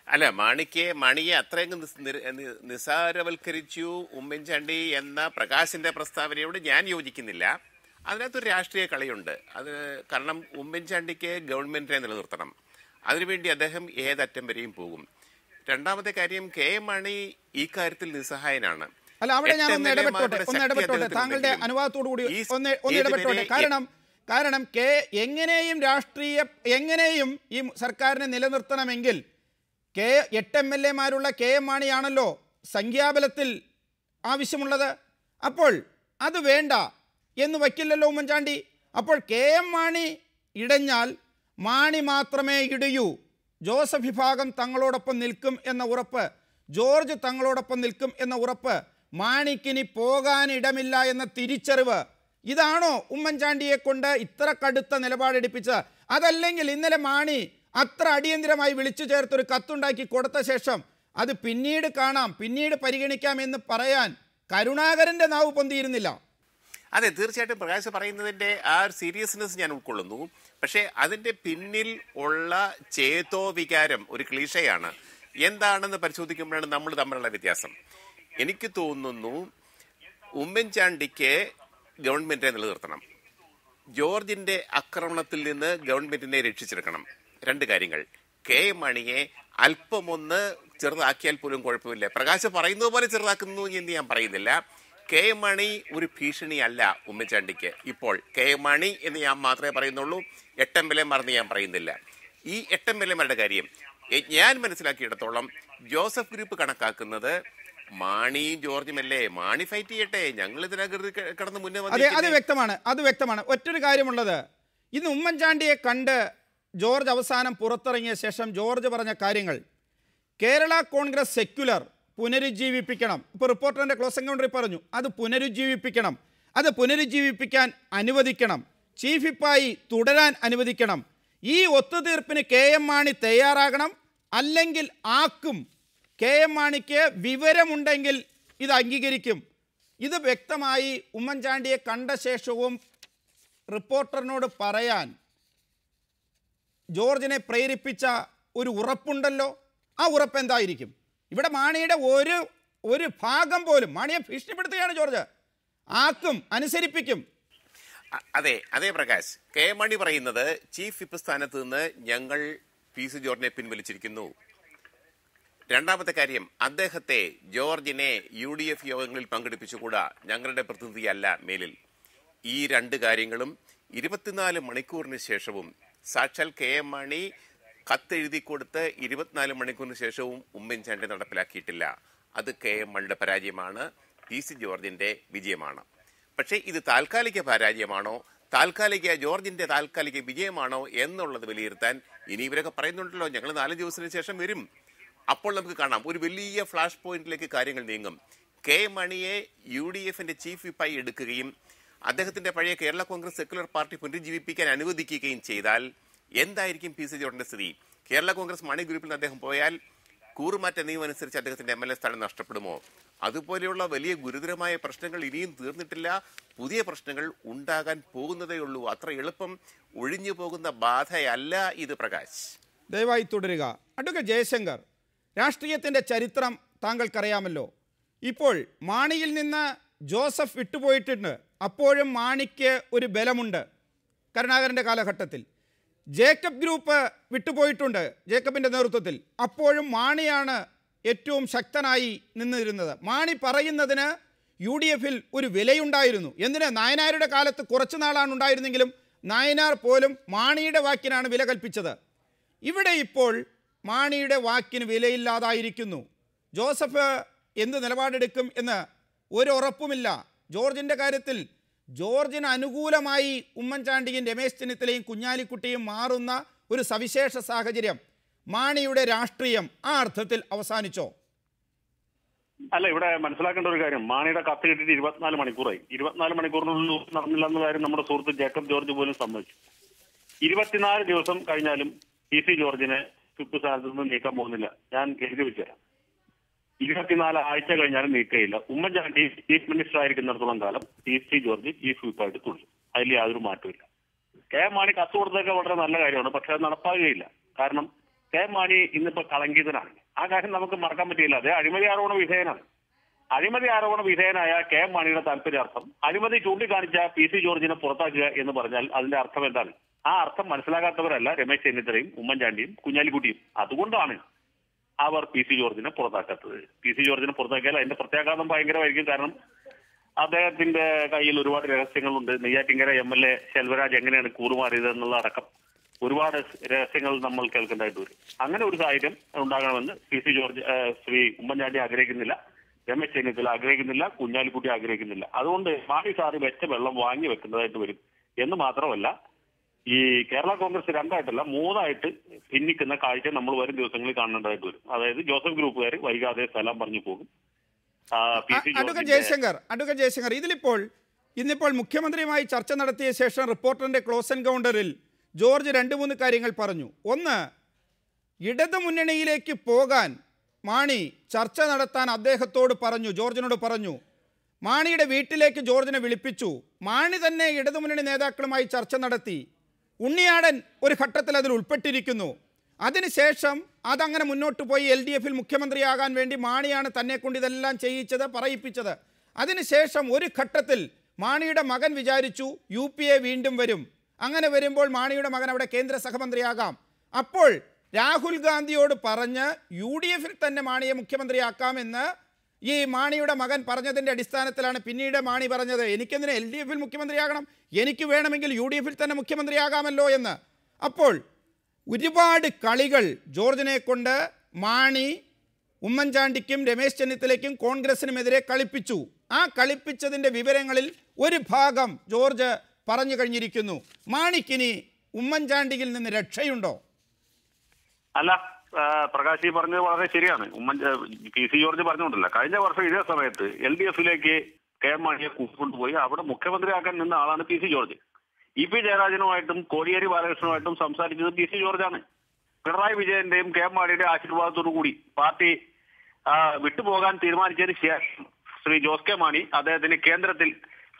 അല്ല, മണിയെ അത്രയും നിസാരവൽക്കരിച്ചു ഉമ്മൻചാണ്ടി എന്ന പ്രകാശിന്റെ പ്രസ്താവനയോട് ഞാൻ യോജിക്കുന്നില്ല. അതിനകത്തൊരു രാഷ്ട്രീയ കളിയുണ്ട്. അത് കാരണം ഉമ്മൻചാണ്ടിക്ക് ഗവൺമെന്റിനെ നിലനിർത്തണം, അതിനുവേണ്ടി അദ്ദേഹം ഏതറ്റം വരെയും പോകും. രണ്ടാമത്തെ കാര്യം, കെ എം മാണി ഈ കാര്യത്തിൽ നിസ്സഹായനാണ്. അല്ല, അവിടെ ഞാൻ ഒന്ന് ഇടപെട്ടോട്ടെ താങ്കളുടെ അനുവാദത്തോടു കൂടി ഒന്ന് ഇടപെട്ടോട്ടെ. കാരണം എങ്ങനെയും ഈ സർക്കാരിനെ നിലനിർത്തണമെങ്കിൽ 8 MLA-മാരുള്ള കെ എം മാണിയാണല്ലോ സംഖ്യാബലത്തിൽ ആവശ്യമുള്ളത്. അപ്പോൾ അത് വേണ്ട എന്ന് വയ്ക്കില്ലല്ലോ ഉമ്മൻചാണ്ടി. അപ്പോൾ കെ എം മാണി ഇടഞ്ഞാൽ മാണി മാത്രമേ ഇടയൂ. ജോസഫ് വിഭാഗം തങ്ങളോടൊപ്പം നിൽക്കും എന്ന ഉറപ്പ്, ജോർജ് തങ്ങളോടൊപ്പം നിൽക്കും എന്ന ഉറപ്പ്, മാണിക്കിനി പോകാനിടമില്ല എന്ന തിരിച്ചറിവ്, ഇതാണോ ഉമ്മൻചാണ്ടിയെ കൊണ്ട് ഇത്ര കടുത്ത നിലപാടെടുപ്പിച്ചത്? അതല്ലെങ്കിൽ ഇന്നലെ മാണി അത്ര അടിയന്തിരമായി വിളിച്ചു ചേർത്തൊരു കത്തുണ്ടാക്കി കൊടുത്ത ശേഷം അത് പിന്നീട് കാണാം, പിന്നീട് പരിഗണിക്കാം എന്ന് പറയാൻ കരുണാകരൻ്റെ നാവ് പൊന്തിയിരുന്നില്ല? അതെ, തീർച്ചയായിട്ടും പ്രകാശ് പറയുന്നതിന്റെ ആ സീരിയസ്നെസ് ഞാൻ ഉൾക്കൊള്ളുന്നു. പക്ഷേ അതിന്റെ പിന്നിൽ ഉള്ള ചേതോ വികാരം ഒരു ക്ലീഷയാണ്. എന്താണെന്ന് പരിശോധിക്കുമ്പോഴാണ് നമ്മൾ തമ്മിലുള്ള വ്യത്യാസം. എനിക്ക് തോന്നുന്നു ഉമ്മൻചാണ്ടിക്ക് ഗവൺമെന്റിനെ നിലനിർത്തണം, ജോർജിന്റെ ആക്രമണത്തിൽ നിന്ന് ഗവൺമെന്റിനെ രക്ഷിച്ചെടുക്കണം. രണ്ട് കാര്യങ്ങൾ. കെ എം മാണിയെ അല്പമൊന്ന് ചെറുതാക്കിയാൽ പോലും കുഴപ്പമില്ല. പ്രകാശ് പറയുന്നത് പോലെ ചെറുതാക്കുന്നു എന്ന് ഞാൻ പറയുന്നില്ല. കെ എം മാണി ഒരു ഭീഷണിയല്ല ഉമ്മൻചാണ്ടിക്ക്. ഇപ്പോൾ കെ എം മാണി എന്ന് ഞാൻ മാത്രമേ പറയുന്നുള്ളൂ, 8 MLA-മാർ ഞാൻ പറയുന്നില്ല. ഈ 8 MLA-മാരുടെ കാര്യം ഞാൻ മനസ്സിലാക്കിയിടത്തോളം ജോസഫ് ഗ്രൂപ്പ് കണക്കാക്കുന്നത് മാണിയും ജോർജുമല്ലേ, മാണി ഫൈറ്റ് ചെയ്യട്ടെ, ഞങ്ങൾ ഇതിനകത്ത് കടന്ന് മുന്നേ അത് വ്യക്തമാണ്. ഒറ്റൊരു കാര്യമുള്ളത്, ഇന്ന് ഉമ്മൻചാണ്ടിയെ കണ്ട് ജോർജ് അവസാനം പുറത്തിറങ്ങിയ ശേഷം ജോർജ് പറഞ്ഞ കാര്യങ്ങൾ, കേരള കോൺഗ്രസ് സെക്യുലർ പുനരുജ്ജീവിപ്പിക്കണം. ഇപ്പോൾ റിപ്പോർട്ടറിൻ്റെ ക്ലോസ് എൻകൗണ്ടറിൽ പറഞ്ഞു, അത് പുനരുജ്ജീവിപ്പിക്കണം, അത് പുനരുജ്ജീവിപ്പിക്കാൻ അനുവദിക്കണം, ചീഫ് വിപ്പായി തുടരാൻ അനുവദിക്കണം. ഈ ഒത്തുതീർപ്പിന് കെ എം മാണി തയ്യാറാകണം, അല്ലെങ്കിൽ ആക്കും. കെ എം മാണിക്ക് വിവരമുണ്ടെങ്കിൽ ഇത് അംഗീകരിക്കും. ഇത് വ്യക്തമായി ഉമ്മൻചാണ്ടിയെ കണ്ട ശേഷവും റിപ്പോർട്ടറിനോട് പറയാൻ ജോർജിനെ പ്രേരിപ്പിച്ച ഒരു ഉറപ്പുണ്ടല്ലോ. ആ ഉറപ്പ് എന്തായിരിക്കും? ഇവിടെ മാണിയുടെ ഒരു ഭാഗം പോലും, മാണിയെ ഭീഷണിപ്പെടുത്തുകയാണ് ജോർജ്, ആക്കും, അനുസരിപ്പിക്കും. അതെ പ്രകാശ്, കെ എം മാണി പറയുന്നത് ചീഫ് വിപ്പ് സ്ഥാനത്ത് നിന്ന് ഞങ്ങൾ PC ജോർജിനെ പിൻവലിച്ചിരിക്കുന്നു. രണ്ടാമത്തെ കാര്യം, അദ്ദേഹത്തെ ജോർജിനെ UDF യോഗങ്ങളിൽ പങ്കെടുപ്പിച്ചുകൂടാ, ഞങ്ങളുടെ പ്രതിനിധിയല്ല മേലിൽ. ഈ രണ്ട് കാര്യങ്ങളും 24 മണിക്കൂറിന് ശേഷവും, സാക്ഷാൽ കെ എം മാണി കത്തെഴുതി കൊടുത്ത് 24 മണിക്കൂറിന് ശേഷവും ഉമ്മൻചാണ്ടി നടപ്പിലാക്കിയിട്ടില്ല. അത് കെ എം മാണിയുടെ പരാജയമാണ്, PC ജോർജിന്റെ വിജയമാണ്. പക്ഷേ ഇത് താൽക്കാലിക പരാജയമാണോ, ജോർജിന്റെ താൽക്കാലിക വിജയമാണോ എന്നുള്ളത് വിലയിരുത്താൻ ഇനി ഇവരൊക്കെ പറയുന്നുണ്ടല്ലോ, ഞങ്ങൾ 4 ദിവസത്തിന് ശേഷം വരും. അപ്പോൾ നമുക്ക് കാണാം, ഒരു വലിയ ഫ്ലാഷ് പോയിന്റിലേക്ക് കാര്യങ്ങൾ നീങ്ങും. കെ എം മാണിയെ UDF-ന്റെ ചീഫ് വിപ്പായി എടുക്കുകയും അദ്ദേഹത്തിന്റെ പഴയ കേരള കോൺഗ്രസ് സെക്യുലർ പാർട്ടി പുനരുജ്ജീവിപ്പിക്കാൻ അനുവദിക്കുകയും ചെയ്താൽ എന്തായിരിക്കും PC ജോർജിന്റെ സ്ഥിതി? കേരള കോൺഗ്രസ് മാണി ഗ്രൂപ്പിൽ നിന്ന് അദ്ദേഹം പോയാൽ കൂറുമാറ്റ നിയമം അനുസരിച്ച് അദ്ദേഹത്തിന്റെ MLA സ്ഥാനം നഷ്ടപ്പെടുമോ? അതുപോലെയുള്ള വലിയ ഗുരുതരമായ പ്രശ്നങ്ങൾ ഇനിയും തീർന്നിട്ടില്ല, പുതിയ പ്രശ്നങ്ങൾ ഉണ്ടാകാൻ പോകുന്നതേ ഉള്ളൂ. അത്ര എളുപ്പം ഒഴിഞ്ഞു പോകുന്ന ബാധയല്ല ഇത്. പ്രകാശ്, ദയവായി തുടരുക. അഡ്വക്കേറ്റ് ജയശങ്കർ, രാഷ്ട്രീയത്തിൻ്റെ ചരിത്രം താങ്കൾക്കറിയാമല്ലോ. ഇപ്പോൾ മാണിയിൽ നിന്ന് ജോസഫ് വിട്ടുപോയിട്ടുണ്ട്, അപ്പോഴും മാണിക്ക് ഒരു ബലമുണ്ട്. കരുണാകരൻ്റെ കാലഘട്ടത്തിൽ ജേക്കബ് ഗ്രൂപ്പ് വിട്ടുപോയിട്ടുണ്ട് ജേക്കബിൻ്റെ നേതൃത്വത്തിൽ, അപ്പോഴും മാണിയാണ് ഏറ്റവും ശക്തനായി നിന്നിരുന്നത്. മാണി പറയുന്നതിന് UDF-ൽ ഒരു വിലയുണ്ടായിരുന്നു. എന്തിന്? നായനാരുടെ കാലത്ത് കുറച്ച് നാളാണ് ഉണ്ടായിരുന്നെങ്കിലും നായനാർ പോലും മാണിയുടെ വാക്കിനാണ് വില കൽപ്പിച്ചത്. ഇവിടെ ഇപ്പോൾ മാണിയുടെ വാക്കിന് വിലയില്ലാതായിരിക്കുന്നു. ജോസഫ് എന്ത് നിലപാടെടുക്കും എന്ന് ഒരു ഉറപ്പുമില്ല. ജോർജിൻ്റെ കാര്യത്തിൽ ജോർജിന് അനുകൂലമായി ഉമ്മൻചാണ്ടിയും രമേശ് ചെന്നിത്തലയും കുഞ്ഞാലിക്കുട്ടിയും മാറുന്ന ഒരു സവിശേഷ സാഹചര്യം മാണിയുടെ രാഷ്ട്രീയം ആ അർത്ഥത്തിൽ അവസാനിച്ചോ? അല്ല, ഇവിടെ മനസ്സിലാക്കേണ്ട ഒരു കാര്യം, മാണിയുടെ കത്ത് കിട്ടിയിട്ട് 24 മണിക്കൂറായി. 24 മണിക്കൂറിനുള്ളിൽ നടന്നില്ല എന്ന കാര്യം നമ്മുടെ സുഹൃത്ത് ജേക്കബ് ജോർജ് പോലും സമ്മതിച്ചു. 24 ദിവസം കഴിഞ്ഞാലും PC ജോർജിനെ ചുറ്റു സ്ഥാനത്ത് നിന്ന് നീക്കാൻ പോകുന്നില്ല. ഞാൻ എഴുതി വെച്ചുതരാം. 24 ആഴ്ച കഴിഞ്ഞാലും നീക്കുകയില്ല. ഉമ്മൻചാണ്ടി ചീഫ് മിനിസ്റ്റർ ആയിരിക്കുന്നിടത്തോളം കാലം PC ജോർജ് ചീഫ് വിപ്പായിട്ട് തുടരും. അതിൽ യാതൊരു മാറ്റമില്ല. KM മാണി കത്ത് കൊടുത്തൊക്കെ വളരെ നല്ല കാര്യമാണ്, പക്ഷെ അത് നടപ്പാകുകയില്ല. കാരണം KM മാണി ഇന്നിപ്പോ കളങ്കിതനാണ്. ആ കാര്യം നമുക്ക് മറക്കാൻ പറ്റില്ല. അത് അഴിമതി ആരോപണ വിധേയനാണ്. അഴിമതി ആരോപണ വിധേയനായ KM മാണിയുടെ താല്പര്യാർത്ഥം അഴിമതി ചൂണ്ടിക്കാണിച്ച PC ജോർജിനെ പുറത്താക്കുക എന്ന് പറഞ്ഞാൽ അതിന്റെ അർത്ഥം എന്താണ്? ആ അർത്ഥം മനസ്സിലാക്കാത്തവരല്ല രമേശ് ചെന്നിത്തലയും ഉമ്മൻചാണ്ടിയും കുഞ്ഞാലിക്കുട്ടിയും. അതുകൊണ്ടാണ് അവർ PC ജോർജിനെ പുറത്താക്കാത്തത്. PC ജോർജിനെ പുറത്താക്കിയാൽ അതിന്റെ പ്രത്യാഘാതം ഭയങ്കരമായിരിക്കും. കാരണം അദ്ദേഹത്തിന്റെ കയ്യിൽ ഒരുപാട് രഹസ്യങ്ങളുണ്ട്. നെയ്യാറ്റിങ്കര MLA ശെൽവരാജ് എങ്ങനെയാണ് കൂറുമാറിയത് എന്നുള്ള അടക്കം ഒരുപാട് രഹസ്യങ്ങൾ നമ്മൾ കേൾക്കേണ്ടതായിട്ട് വരും. അങ്ങനെ ഒരു സാഹചര്യം ഉണ്ടാകണമെന്ന് PC ജോർജ് ശ്രീ ഉമ്മൻചാണ്ടി ആഗ്രഹിക്കുന്നില്ല, രമേശ് ചെന്നിത്തല ആഗ്രഹിക്കുന്നില്ല, കുഞ്ഞാലിക്കുട്ടി ആഗ്രഹിക്കുന്നില്ല. അതുകൊണ്ട് മാണി സാറ് വെച്ച വെള്ളം വാങ്ങി വെക്കുന്നതായിട്ട് വരും. എന്ന് മാത്രമല്ല, ഈ കേരള കോൺഗ്രസ് 2ആയിട്ടല്ല 3ആയിട്ട് ഭിന്നിക്കുന്ന കാഴ്ച നമ്മൾ വരും ദിവസങ്ങളിൽ കാണേണ്ടതായിട്ട് വരും. അതായത് ജോസഫ് ഗ്രൂപ്പുകാർ വൈകാതെ സ്ഥലം പറഞ്ഞു പോകും. അഡ്വക്കേറ്റ് ജയശങ്കർ, ഇന്നിപ്പോൾ മുഖ്യമന്ത്രിയുമായി ചർച്ച നടത്തിയ ശേഷം റിപ്പോർട്ടറിന്റെ ക്ലോസ് എൻകൗണ്ടറിൽ ജോർജ് 2-3 കാര്യങ്ങൾ പറഞ്ഞു. ഒന്ന്, ഇടതു മുന്നണിയിലേക്ക് പോകാൻ മാണി ചർച്ച നടത്താൻ അദ്ദേഹത്തോട് പറഞ്ഞു, ജോർജിനോട് പറഞ്ഞു. മാണിയുടെ വീട്ടിലേക്ക് ജോർജിനെ വിളിപ്പിച്ചു. മാണി തന്നെ ഇടതുമുന്നണി നേതാക്കളുമായി ചർച്ച നടത്തി. ഉണ്ണിയാടൻ ഒരു ഘട്ടത്തിൽ അതിൽ ഉൾപ്പെട്ടിരിക്കുന്നു. അതിനുശേഷം അതങ്ങനെ മുന്നോട്ട് പോയി LDF-ൽ മുഖ്യമന്ത്രിയാകാൻ വേണ്ടി മാണിയാണ് തന്നെ കൊണ്ട് ഇതെല്ലാം ചെയ്യിച്ചത്, പറയിപ്പിച്ചത്. അതിനുശേഷം ഒരു ഘട്ടത്തിൽ മാണിയുടെ മകൻ വിചാരിച്ചു UPA വീണ്ടും വരും. അങ്ങനെ വരുമ്പോൾ മാണിയുടെ മകൻ അവിടെ കേന്ദ്ര സഹമന്ത്രിയാകാം. അപ്പോൾ രാഹുൽ ഗാന്ധിയോട് പറഞ്ഞ് UDF-ൽ തന്നെ മാണിയെ മുഖ്യമന്ത്രിയാക്കാമെന്ന് ഈ മാണിയുടെ മകൻ പറഞ്ഞതിൻ്റെ അടിസ്ഥാനത്തിലാണ് പിന്നീട് മാണി പറഞ്ഞത്, എനിക്കെന്തിന് LDF-ൽ മുഖ്യമന്ത്രിയാകണം, എനിക്ക് വേണമെങ്കിൽ UDF-ൽ തന്നെ മുഖ്യമന്ത്രിയാകാമല്ലോ എന്ന്. അപ്പോൾ ഒരുപാട് കളികൾ ജോർജിനെ കൊണ്ട് മാണി ഉമ്മൻചാണ്ടിക്കും രമേശ് ചെന്നിത്തലയ്ക്കും കോൺഗ്രസിനുമെതിരെ കളിപ്പിച്ചു. ആ കളിപ്പിച്ചതിൻ്റെ വിവരങ്ങളിൽ ഒരു ഭാഗം ജോർജ് പറഞ്ഞു കഴിഞ്ഞിരിക്കുന്നു. മാണിക്കിനി ഉമ്മൻചാണ്ടിയിൽ നിന്ന് രക്ഷയുണ്ടോ? അല്ല, പ്രകാശ് പറഞ്ഞത് വളരെ ശരിയാണ്. PC ജോർജ് പറഞ്ഞുകൊണ്ടല്ല, കഴിഞ്ഞ വർഷം ഇതേ സമയത്ത് LDF-ലേക്ക് KM മാണിയെ കൂട്ടിക്കൊണ്ടുപോയി അവിടെ മുഖ്യമന്ത്രിയാക്കാൻ നിന്ന ആളാണ് PC ജോർജ്. EP ജയരാജനുമായിട്ടും കോടിയേരി ബാലകൃഷ്ണനുമായിട്ടും സംസാരിച്ചത് PC ജോർജാണ്. പിണറായി വിജയന്റെയും KM മാണിയുടെ ആശീർവാദത്തോടു കൂടി പാർട്ടി വിട്ടുപോകാൻ തീരുമാനിച്ചതിന് ശേഷം ശ്രീ ജോസ് കെ മാണി അദ്ദേഹത്തിന് കേന്ദ്രത്തിൽ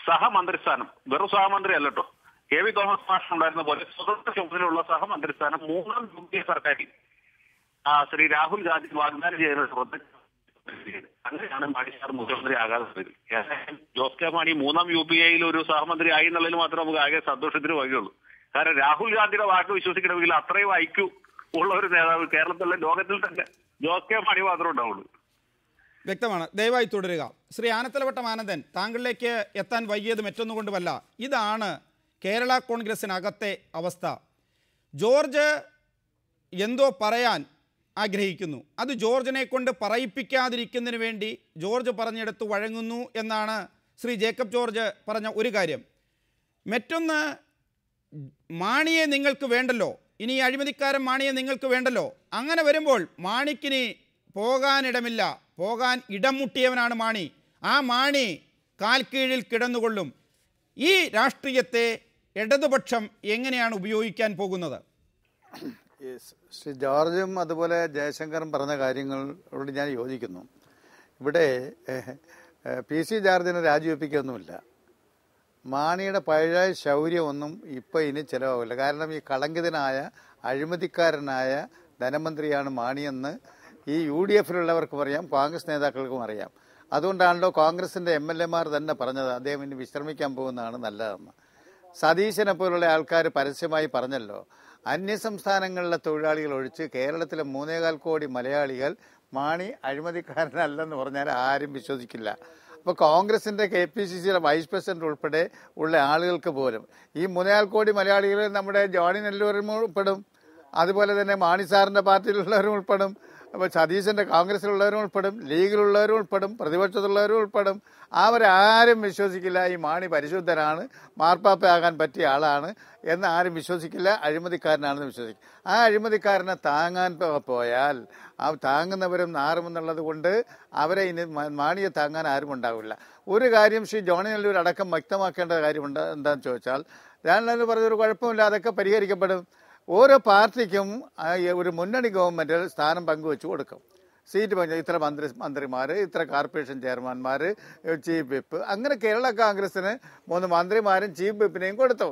സഹമന്ത്രിസ്ഥാനം, വെറും സഹമന്ത്രി അല്ലട്ടോ, KV തോമസ് മാഷ് ഉണ്ടായിരുന്ന പോലെ സ്വതന്ത്ര ചുമതലയുള്ള സഹമന്ത്രിസ്ഥാനം 3ാം UPA സർക്കാരിൽ ശ്രീ രാഹുൽ ഗാന്ധി വാഗ്ദാനം ചെയ്യുന്നത്. അങ്ങനെയാണ് മാണി സാർ മുഖ്യമന്ത്രി ആകാതെ. ജോസ് കെ മാണി 3ാം UPA-യിൽ ഒരു സഹമന്ത്രി ആയി എന്നുള്ളതിൽ മാത്രമേ നമുക്ക് ആകെ സന്തോഷത്തിന് വകയുള്ളൂ. കാരണം രാഹുൽ ഗാന്ധിയുടെ വാക്ക് വിശ്വസിക്കണമെങ്കിൽ അത്രയും ഐക്യു ഉള്ള ഒരു നേതാവ് കേരളത്തിലെ ലോകത്തിൽ തന്നെ ജോസ് കെ മാണി മാത്രമേ ഉണ്ടാവുള്ളൂ. വ്യക്തമാണ്. ദയവായി തുടരുക. ശ്രീ ആനത്തലവട്ടം ആനന്ദൻ, താങ്കളിലേക്ക് എത്താൻ വൈകിയത് മറ്റൊന്നുകൊണ്ടുമല്ല, ഇതാണ് കേരള കോൺഗ്രസിനകത്തെ അവസ്ഥ. ജോർജ് എന്തോ പറയാൻ ആഗ്രഹിക്കുന്നു, അത് ജോർജിനെ കൊണ്ട് പറയിപ്പിക്കാതിരിക്കുന്നതിന് വേണ്ടി ജോർജ് പറഞ്ഞെടുത്ത് വഴങ്ങുന്നു എന്നാണ് ശ്രീ ജേക്കബ് ജോർജ് പറഞ്ഞ ഒരു കാര്യം. മറ്റൊന്ന്, മാണിയെ നിങ്ങൾക്ക് വേണ്ടല്ലോ, ഇനി അഴിമതിക്കാരൻ മാണിയെ നിങ്ങൾക്ക് വേണ്ടല്ലോ. അങ്ങനെ വരുമ്പോൾ മാണിക്കിനി പോകാനിടമില്ല, പോകാൻ ഇടം മുട്ടിയവനാണ് മാണി. ആ മാണി കാൽ കീഴിൽ കിടന്നുകൊള്ളും. ഈ രാഷ്ട്രീയത്തെ ഇടതുപക്ഷം എങ്ങനെയാണ് ഉപയോഗിക്കാൻ പോകുന്നത്? ശ്രീ ജോർജും അതുപോലെ ജയശങ്കറും പറഞ്ഞ കാര്യങ്ങളോട് ഞാൻ യോജിക്കുന്നു. ഇവിടെ PC ജോർജിനെ രാജിവെപ്പിക്കൊന്നുമില്ല. മാണിയുടെ പഴയ ശൗര്യമൊന്നും ഇപ്പം ഇനി ചിലവാകില്ല. കാരണം ഈ കളങ്കിതനായ അഴിമതിക്കാരനായ ധനമന്ത്രിയാണ് മാണിയെന്ന് ഈ UDF-ലുള്ളവർക്കും അറിയാം, കോൺഗ്രസ് നേതാക്കൾക്കും അറിയാം. അതുകൊണ്ടാണല്ലോ കോൺഗ്രസിൻ്റെ MLA-മാർ തന്നെ പറഞ്ഞത് അദ്ദേഹം ഇനി വിശ്രമിക്കാൻ പോകുന്നതാണ് നല്ലതെന്ന്. സതീശനെ പോലുള്ള ആൾക്കാർ പരസ്യമായി പറഞ്ഞല്ലോ, അന്യസംസ്ഥാനങ്ങളിലെ തൊഴിലാളികൾ ഒഴിച്ച് കേരളത്തിലെ 3.25 കോടി മലയാളികൾ മാണി അഴിമതിക്കാരനല്ലെന്ന് പറഞ്ഞാൽ ആരും വിശ്വസിക്കില്ല. അപ്പോൾ കോൺഗ്രസിൻ്റെ KPCCയുടെ വൈസ് പ്രസിഡന്റ് ഉൾപ്പെടെ ഉള്ള ആളുകൾക്ക് പോലും ഈ 3 കോടി മലയാളികൾ നമ്മുടെ ജോണി നെല്ലൂരും ഉൾപ്പെടും, അതുപോലെ തന്നെ മാണി സാറിൻ്റെ പാർട്ടിയിലുള്ളവരും ഉൾപ്പെടും, അപ്പോൾ സതീശൻ്റെ കോൺഗ്രസിലുള്ളവരും ഉൾപ്പെടും, ലീഗിലുള്ളവരും ഉൾപ്പെടും, പ്രതിപക്ഷത്തുള്ളവരും ഉൾപ്പെടും. അവരാരും വിശ്വസിക്കില്ല ഈ മാണി പരിശുദ്ധനാണ്, മാർപ്പാപ്പയാകാൻ പറ്റിയ ആളാണ് എന്ന് ആരും വിശ്വസിക്കില്ല. അഴിമതിക്കാരനാണെന്ന് വിശ്വസിക്കും. ആ അഴിമതിക്കാരനെ താങ്ങാൻ പോയാൽ ആ താങ്ങുന്നവരും നാറുമെന്നുള്ളത് കൊണ്ട് അവരെ ഇനി മാണിയെ താങ്ങാൻ ആരും ഉണ്ടാവില്ല. ഒരു കാര്യം ശ്രീ ജോണി നെല്ലൂർ അടക്കം വ്യക്തമാക്കേണ്ട കാര്യമുണ്ട്. എന്താണെന്ന് ചോദിച്ചാൽ ഞാൻ പറഞ്ഞൊരു കുഴപ്പമില്ല, അതൊക്കെ പരിഹരിക്കപ്പെടും. ഓരോ പാർട്ടിക്കും ഒരു മുന്നണി ഗവൺമെൻറ് സ്ഥാനം പങ്കുവെച്ച് കൊടുക്കും. സീറ്റ് ഇത്ര മന്ത്രിമാർ, ഇത്ര കോർപ്പറേഷൻ ചെയർമാൻമാർ, ചീഫ് വിപ്പ്, അങ്ങനെ കേരള കോൺഗ്രസിന് 3 മന്ത്രിമാരും ചീഫ് വിപ്പിനെയും കൊടുത്തു.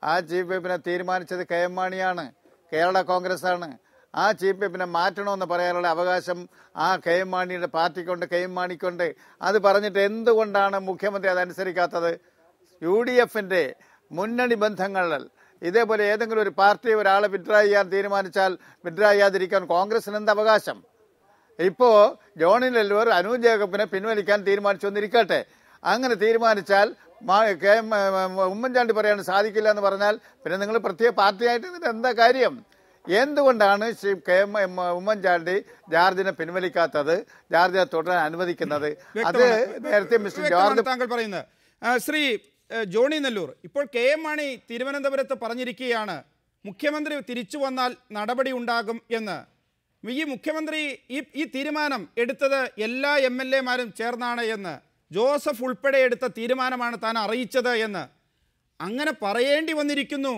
ആ ചീഫ് വിപ്പിനെ തീരുമാനിച്ചത് KM മാണിയാണ്, കേരള കോൺഗ്രസ് ആണ്. ആ ചീഫ് വിപ്പിനെ മാറ്റണമെന്ന് പറയാനുള്ള അവകാശം ആ KM മാണിയുടെ പാർട്ടിക്കുണ്ട്, KM മാണിക്കുണ്ട്. അത് പറഞ്ഞിട്ട് എന്തുകൊണ്ടാണ് മുഖ്യമന്ത്രി അതനുസരിക്കാത്തത്? UDFന്റെ മുന്നണി ബന്ധങ്ങൾ ഇതേപോലെ ഏതെങ്കിലും ഒരു പാർട്ടി ഒരാളെ വിഡ്രാ ചെയ്യാൻ തീരുമാനിച്ചാൽ വിഡ്രാ ചെയ്യാതിരിക്കാൻ കോൺഗ്രസിന് എന്ത് അവകാശം? ഇപ്പോൾ ജോണി നെല്ലൂർ അനൂപ് ജേക്കബിനെ പിൻവലിക്കാൻ തീരുമാനിച്ചു വന്നിരിക്കട്ടെ. അങ്ങനെ തീരുമാനിച്ചാൽ ഉമ്മൻചാണ്ടി പറയാൻ സാധിക്കില്ല എന്ന് പറഞ്ഞാൽ പിന്നെ നിങ്ങൾ പ്രത്യേക പാർട്ടിയായിട്ട് ഇതിന് എന്താ കാര്യം? എന്തുകൊണ്ടാണ് ശ്രീ ഉമ്മൻചാണ്ടി ജോർജിനെ പിൻവലിക്കാത്തത്, ജോർജിനെ തുടരാൻ അനുവദിക്കുന്നത്? അത് നേരത്തെ മിസ്റ്റർ ജോർജ് താങ്കൾ പറയുന്നത്. ശ്രീ ജോണി നെല്ലൂർ, ഇപ്പോൾ KM മാണി തിരുവനന്തപുരത്ത് പറഞ്ഞിരിക്കുകയാണ് മുഖ്യമന്ത്രി തിരിച്ചു വന്നാൽ നടപടി ഉണ്ടാകും എന്ന്. ഈ മുഖ്യമന്ത്രി ഈ തീരുമാനം എടുത്തത് എല്ലാ MLA-മാരും ചേർന്നാണ് എന്ന്, ജോസഫ് ഉൾപ്പെടെ എടുത്ത തീരുമാനമാണ് താൻ അറിയിച്ചത് എന്ന് അങ്ങനെ പറയേണ്ടി വന്നിരിക്കുന്നു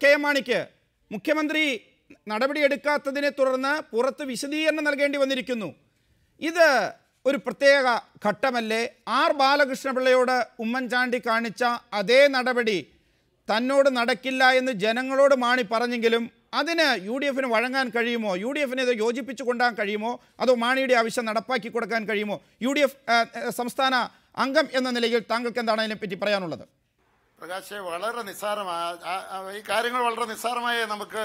KM മാണിക്ക്. മുഖ്യമന്ത്രി നടപടിയെടുക്കാത്തതിനെ തുടർന്ന് പുറത്ത് വിശദീകരണം നൽകേണ്ടി വന്നിരിക്കുന്നു. ഇത് ഒരു പ്രത്യേക ഘട്ടമല്ലേ? R ബാലകൃഷ്ണപിള്ളയോട് ഉമ്മൻചാണ്ടി കാണിച്ച അതേ നടപടി തന്നോട് നടക്കില്ല എന്ന് ജനങ്ങളോട് മാണി പറഞ്ഞെങ്കിലും അതിന് UDFന് വഴങ്ങാൻ കഴിയുമോ? UDFനെ ഇത് യോജിപ്പിച്ചു കൊണ്ടാൻ കഴിയുമോ? അതോ മാണിയുടെ ആവശ്യം നടപ്പാക്കി കൊടുക്കാൻ കഴിയുമോ? UDF സംസ്ഥാന അംഗം എന്ന നിലയിൽ താങ്കൾക്ക് എന്താണ് അതിനെപ്പറ്റി പറയാനുള്ളത്? പ്രകാശ്, വളരെ നിസ്സാരമായ ഈ കാര്യങ്ങൾ വളരെ നിസ്സാരമായി നമുക്ക്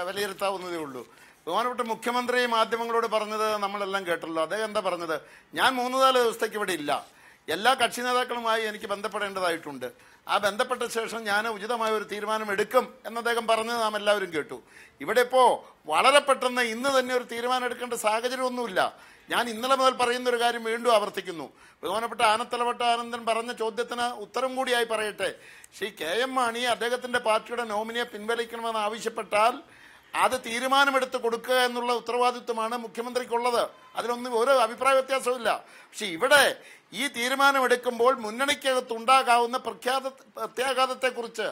വിലയിരുത്താവുന്നതേ ഉള്ളൂ. ബഹുമാനപ്പെട്ട മുഖ്യമന്ത്രി മാധ്യമങ്ങളോട് പറഞ്ഞത് നമ്മളെല്ലാം കേട്ടല്ലോ. അദ്ദേഹം എന്താ പറഞ്ഞത്? ഞാൻ 3-4 ദിവസത്തേക്ക് ഇവിടെ ഇല്ല, എല്ലാ കക്ഷി നേതാക്കളുമായി എനിക്ക് ബന്ധപ്പെടേണ്ടതായിട്ടുണ്ട്, ആ ബന്ധപ്പെട്ട ശേഷം ഞാൻ ഉചിതമായ ഒരു തീരുമാനം എടുക്കും എന്ന് അദ്ദേഹം പറഞ്ഞത് നാം എല്ലാവരും കേട്ടു. ഇവിടെ ഇപ്പോൾ വളരെ പെട്ടെന്ന് ഇന്ന് തന്നെ ഒരു തീരുമാനം എടുക്കേണ്ട സാഹചര്യമൊന്നുമില്ല. ഞാൻ ഇന്നലെ മുതൽ പറയുന്ന ഒരു കാര്യം വീണ്ടും ആവർത്തിക്കുന്നു. ബഹുമാനപ്പെട്ട ആനത്തലവട്ട ആനന്ദൻ പറഞ്ഞ ചോദ്യത്തിന് ഉത്തരം കൂടിയായി പറയട്ടെ. ശ്രീ KM മാണി അദ്ദേഹത്തിൻ്റെ പാർട്ടിയുടെ നോമിനിയെ പിൻവലിക്കണമെന്ന് ആവശ്യപ്പെട്ടാൽ അത് തീരുമാനമെടുത്ത് കൊടുക്കുക എന്നുള്ള ഉത്തരവാദിത്വമാണ് മുഖ്യമന്ത്രിക്കുള്ളത്. അതിലൊന്നും ഒരു അഭിപ്രായ വ്യത്യാസമില്ല. പക്ഷെ ഇവിടെ ഈ തീരുമാനമെടുക്കുമ്പോൾ മുന്നണിക്കകത്തുണ്ടാകാവുന്ന പ്രത്യാഘാതത്തെക്കുറിച്ച്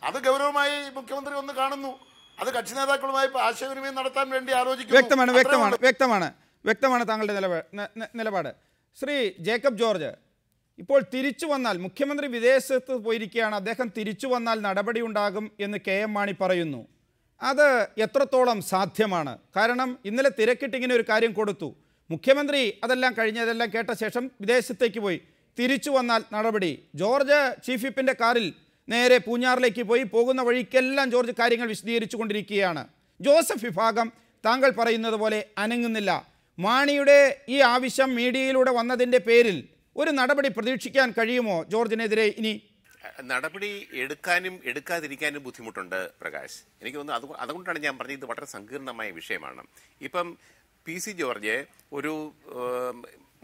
അത് ഗൗരവമായി മുഖ്യമന്ത്രി ഒന്ന് കാണുന്നു. അത് കക്ഷി നേതാക്കളുമായി ആശയവിനിമയം നടത്താൻ വേണ്ടി ആലോചിക്കുന്നു. വ്യക്തമാണ് താങ്കളുടെ നിലപാട്. ശ്രീ ജേക്കബ് ജോർജ്, ഇപ്പോൾ തിരിച്ചു വന്നാൽ മുഖ്യമന്ത്രി വിദേശത്ത് പോയിരിക്കുകയാണ്, അദ്ദേഹം തിരിച്ചു വന്നാൽ നടപടി ഉണ്ടാകും എന്ന് KM മാണി പറയുന്നു. അത് എത്രത്തോളം സാധ്യമാണ്? കാരണം ഇന്നലെ തിരക്കിട്ടിങ്ങനെ ഒരു കാര്യം കൊടുത്തു. മുഖ്യമന്ത്രി അതെല്ലാം കഴിഞ്ഞതെല്ലാം കേട്ട ശേഷം വിദേശത്തേക്ക് പോയി, തിരിച്ചു വന്നാൽ നടപടി. ജോർജ് ചീഫ് വിപ്പിൻ്റെ കാറിൽ നേരെ പൂഞ്ഞാറിലേക്ക് പോയി, പോകുന്ന വഴിക്കെല്ലാം ജോർജ് കാര്യങ്ങൾ വിശദീകരിച്ചു കൊണ്ടിരിക്കുകയാണ്. ജോസഫ് വിഭാഗം താങ്കൾ പറയുന്നത് പോലെ അനങ്ങുന്നില്ല. മാണിയുടെ ഈ ആവശ്യം മീഡിയയിലൂടെ വന്നതിൻ്റെ പേരിൽ ഒരു നടപടി പ്രതീക്ഷിക്കാൻ കഴിയുമോ ജോർജിനെതിരെ? ഇനി നടപടി എടുക്കാനും എടുക്കാതിരിക്കാനും ബുദ്ധിമുട്ടുണ്ട് പ്രകാശ്. എനിക്ക് തോന്നുന്നു അതുകൊണ്ടാണ് ഞാൻ പറഞ്ഞത് ഇത് വളരെ സങ്കീർണമായ വിഷയമാണ്. ഇപ്പം PC ജോർജ് ഒരു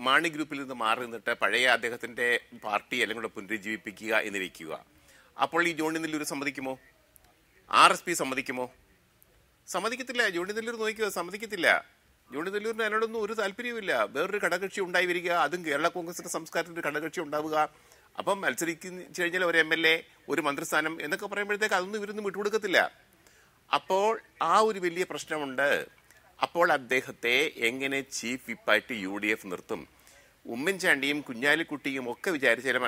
മാണി ഗ്രൂപ്പിൽ നിന്ന് മാറി നിന്നിട്ട് പഴയ അദ്ദേഹത്തിൻ്റെ പാർട്ടി അല്ലെങ്കിൽ കൂടെ പുനരുജ്ജീവിപ്പിക്കുക എന്ന് വയ്ക്കുക. അപ്പോൾ ഈ ജോണി നെല്ലൂർ സമ്മതിക്കുമോ? RSP സമ്മതിക്കുമോ? സമ്മതിക്കത്തില്ല. ജോണി നെല്ലൂർ നോക്കിയോ, സമ്മതിക്കത്തില്ല. ജോണി നെല്ലൂരിന് അതിനോടൊന്നും ഒരു താല്പര്യവുമില്ല. വേറൊരു ഘടകകക്ഷി ഉണ്ടായി വരിക, അതും കേരള കോൺഗ്രസിന്റെ സംസ്കാരത്തിന്റെ ഘടകകക്ഷി ഉണ്ടാവുക. അപ്പം മത്സരിച്ചു കഴിഞ്ഞാൽ ഒരു MLA, ഒരു മന്ത്രിസ്ഥാനം എന്നൊക്കെ പറയുമ്പോഴത്തേക്ക് അതൊന്നും ഇവരൊന്നും വിട്ടുകൊടുക്കത്തില്ല. അപ്പോൾ ആ ഒരു വലിയ പ്രശ്നമുണ്ട്. അപ്പോൾ അദ്ദേഹത്തെ എങ്ങനെ ചീഫ് വിപ്പായിട്ട് UDF നിർത്തും? ഉമ്മൻചാണ്ടിയും കുഞ്ഞാലിക്കുട്ടിയും ഒക്കെ വിചാരിച്ചാലും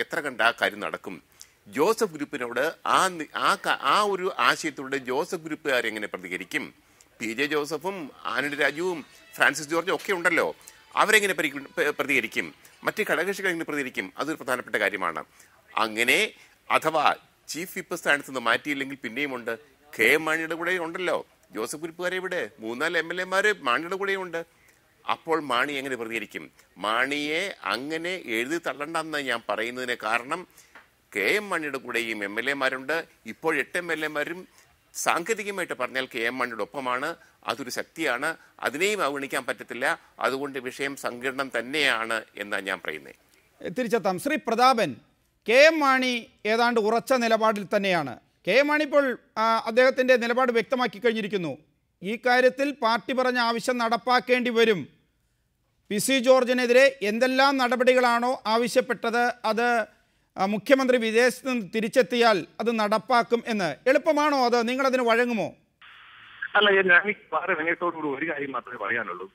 എത്ര കണ്ട് ആ കാര്യം നടക്കും. ജോസഫ് ഗ്രൂപ്പിനോട് ആ ഒരു ആശയത്തോടെ ജോസഫ് ഗ്രൂപ്പുകാരെങ്ങനെ പ്രതികരിക്കും? PJ ജോസഫും ആന്റണി രാജുവും ഫ്രാൻസിസ് ജോർജും ഒക്കെ ഉണ്ടല്ലോ, അവരെങ്ങനെ പ്രതികരിക്കും? മറ്റ് ഘടകകക്ഷികൾ എങ്ങനെ പ്രതികരിക്കും? അതൊരു പ്രധാനപ്പെട്ട കാര്യമാണ്. അങ്ങനെ അഥവാ ചീഫ് വിപ്പ് സ്ഥാനത്ത് നിന്ന് മാറ്റിയില്ലെങ്കിൽ പിന്നെയും ഉണ്ട് KM മാണിയുടെ കൂടെ ഉണ്ടല്ലോ ജോസഫ് ഗ്രൂപ്പുകാരെ. ഇവിടെ 3-4 MLA-മാര് മാണിയുടെ കൂടെയുണ്ട്. അപ്പോൾ മാണി എങ്ങനെ പ്രതികരിക്കും? മാണിയെ അങ്ങനെ എഴുതി തള്ളണ്ടെന്ന് ഞാൻ പറയുന്നതിന് കാരണം KM മാണിയുടെ കൂടെയും MLA-മാരുണ്ട്. ഇപ്പോൾ 8 MLA-മാരും സാങ്കേതികമായിട്ട് പറഞ്ഞാൽ KM മാണിയുടെ ഒപ്പമാണ്. അതൊരു ശക്തിയാണ്, അതിനെയും അവഗണിക്കാൻ പറ്റത്തില്ല. അതുകൊണ്ട് വിഷയം സങ്കീർണം തന്നെയാണ് എന്നാണ് ഞാൻ പറയുന്നത്. തിരിച്ചെത്താം. ശ്രീ പ്രതാപൻ, KM മാണി ഏതാണ്ട് ഉറച്ച നിലപാടിൽ തന്നെയാണ്. KM മാണി ഇപ്പോൾ അദ്ദേഹത്തിൻ്റെ നിലപാട് വ്യക്തമാക്കി കഴിഞ്ഞിരിക്കുന്നു. ഈ കാര്യത്തിൽ പാർട്ടി പറഞ്ഞ ആവശ്യം നടപ്പാക്കേണ്ടി വരും. PC ജോർജിനെതിരെ എന്തെല്ലാം നടപടികളാണോ ആവശ്യപ്പെട്ടത് അത് മുഖ്യമന്ത്രി വിദേശത്ത് നിന്ന് തിരിച്ചെത്തിയാൽ അത് നടപ്പാക്കും എന്ന്. എളുപ്പമാണോ അത്? നിങ്ങളതിന് വഴങ്ങുമോ? അല്ല, ഞാൻ വളരെ വിനയത്തോടുകൂടി ഒരു കാര്യം മാത്രമേ പറയാനുള്ളൂ.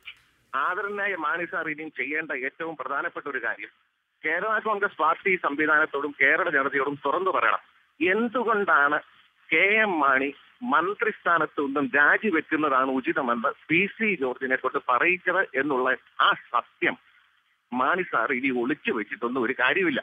ആദരണീയ മാണി സാർ ഇനിയും ചെയ്യേണ്ട ഏറ്റവും പ്രധാനപ്പെട്ട ഒരു കാര്യം കേരള കോൺഗ്രസ് പാർട്ടി സംവിധാനത്തോടും കേരള ജനതയോടും തുറന്നു പറയണം. എന്തുകൊണ്ടാണ് KM മാണി മന്ത്രിസ്ഥാനത്ത് നിന്നും രാജിവെക്കുന്നതാണ് ഉചിതമെന്ന് PC ജോർജിനെ കൊണ്ട് പറയിച്ചത് എന്നുള്ള ആ സത്യം മാണി സാർ ഇനി ഒളിച്ചു വെച്ചിട്ടൊന്നും ഒരു കാര്യമില്ല.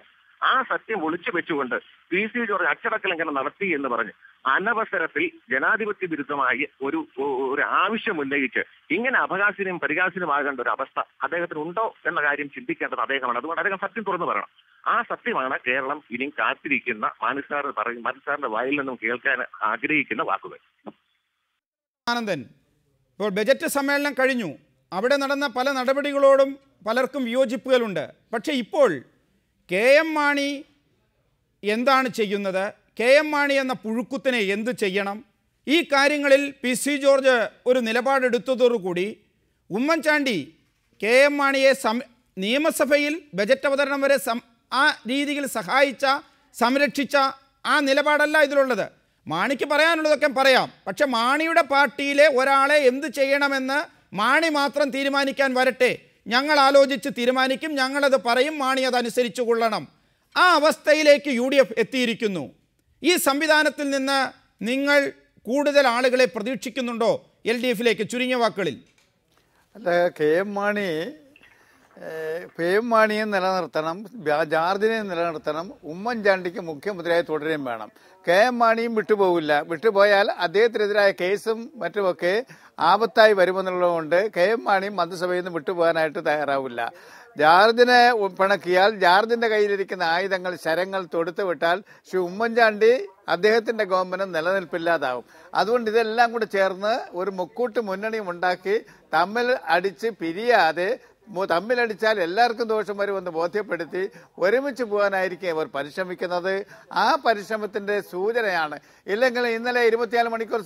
ആ സത്യം ഒളിച്ചു വെച്ചുകൊണ്ട് PC ജോർജ് അച്ചടക്കലംഘനം നടത്തി എന്ന് പറഞ്ഞ് അനവസരത്തിൽ ജനാധിപത്യ വിരുദ്ധമായി ഒരു ആവശ്യം ഉന്നയിച്ച് ഇങ്ങനെ അപഹാസ്യനും പരിഹാസ്യനുമാകേണ്ട ഒരു അവസ്ഥ അദ്ദേഹത്തിന് ഉണ്ടോ എന്ന കാര്യം ചിന്തിക്കേണ്ടത് അദ്ദേഹമാണ്. അതുകൊണ്ട് അദ്ദേഹം സത്യം തുറന്നു പറയണം. ആ സത്യമാണ് കേരളം ഇനിയും കാത്തിരിക്കുന്ന മാണി സാറിന്റെ വായിൽ നിന്നും കേൾക്കാൻ ആഗ്രഹിക്കുന്ന വാക്കുകൾ. ആനന്ദൻ, ഇപ്പോൾ ബജറ്റ് സമ്മേളനം കഴിഞ്ഞു. അവിടെ നടന്ന പല നടപടികളോടും പലർക്കും വിയോജിപ്പുകളുണ്ട്. പക്ഷേ ഇപ്പോൾ KM മാണി എന്താണ് ചെയ്യുന്നത്? KM മാണി എന്ന പുഴുക്കുത്തിനെ എന്ത് ചെയ്യണം? ഈ കാര്യങ്ങളിൽ PC ജോർജ് ഒരു നിലപാടെടുത്തതോടുകൂടി ഉമ്മൻചാണ്ടി KM മാണിയെ നിയമസഭയിൽ ബജറ്റ് അവതരണം വരെ ആ രീതിയിൽ സഹായിച്ച, സംരക്ഷിച്ച ആ നിലപാടല്ല ഇതിലുള്ളത്. മാണിക്ക് പറയാനുള്ളതൊക്കെ പറയാം. പക്ഷെ മാണിയുടെ പാർട്ടിയിലെ ഒരാളെ എന്ത് ചെയ്യണമെന്ന് മാണി മാത്രം തീരുമാനിക്കാൻ വരട്ടെ, ഞങ്ങൾ ആലോചിച്ച് തീരുമാനിക്കും, ഞങ്ങളത് പറയും, മാണി അതനുസരിച്ച് കൊള്ളണം. ആ അവസ്ഥയിലേക്ക് UDF എത്തിയിരിക്കുന്നു. ഈ സംവിധാനത്തിൽ നിന്ന് നിങ്ങൾ കൂടുതൽ ആളുകളെ പ്രതീക്ഷിക്കുന്നുണ്ടോ LDF-ലേക്ക്? ചുരുങ്ങിയ വാക്കുകളിൽ. അല്ല, KM മാണിയെ നിലനിർത്തണം, ജാർജിനെ നിലനിർത്തണം, ഉമ്മൻചാണ്ടിക്ക് മുഖ്യമന്ത്രിയായി തുടരുകയും വേണം. KM മാണിയും വിട്ടുപോകില്ല. വിട്ടുപോയാൽ അദ്ദേഹത്തിനെതിരായ കേസും മറ്റുമൊക്കെ ആപത്തായി വരുമെന്നുള്ളതുകൊണ്ട് KM മാണിയും മന്ത്രിസഭയിൽ നിന്ന് വിട്ടുപോകാനായിട്ട് തയ്യാറാവില്ല. ജാർജിനെ പിണക്കിയാൽ ജാർജിന്റെ കയ്യിലിരിക്കുന്ന ആയുധങ്ങൾ, ശരങ്ങൾ തൊടുത്തു വിട്ടാൽ ശ്രീ ഉമ്മൻചാണ്ടി അദ്ദേഹത്തിന്റെ ഗവൺമെന്റ് നിലനിൽപ്പില്ലാതാവും. അതുകൊണ്ട് ഇതെല്ലാം കൂടെ ചേർന്ന് ഒരു മുക്കൂട്ട് മുന്നണിയും ഉണ്ടാക്കി തമ്മിൽ അടിച്ച് പിരിയാതെ, തമ്മിലടിച്ചാൽ എല്ലാവർക്കും ദോഷം വരുമെന്ന് ബോധ്യപ്പെടുത്തി ഒരുമിച്ച് പോകാനായിരിക്കും അവർ പരിശ്രമിക്കുന്നത്. ആ പരിശ്രമത്തിന്റെ സൂചനയാണ്. ഇല്ലെങ്കിൽ ഇന്നലെ 24 മണിക്കൂർ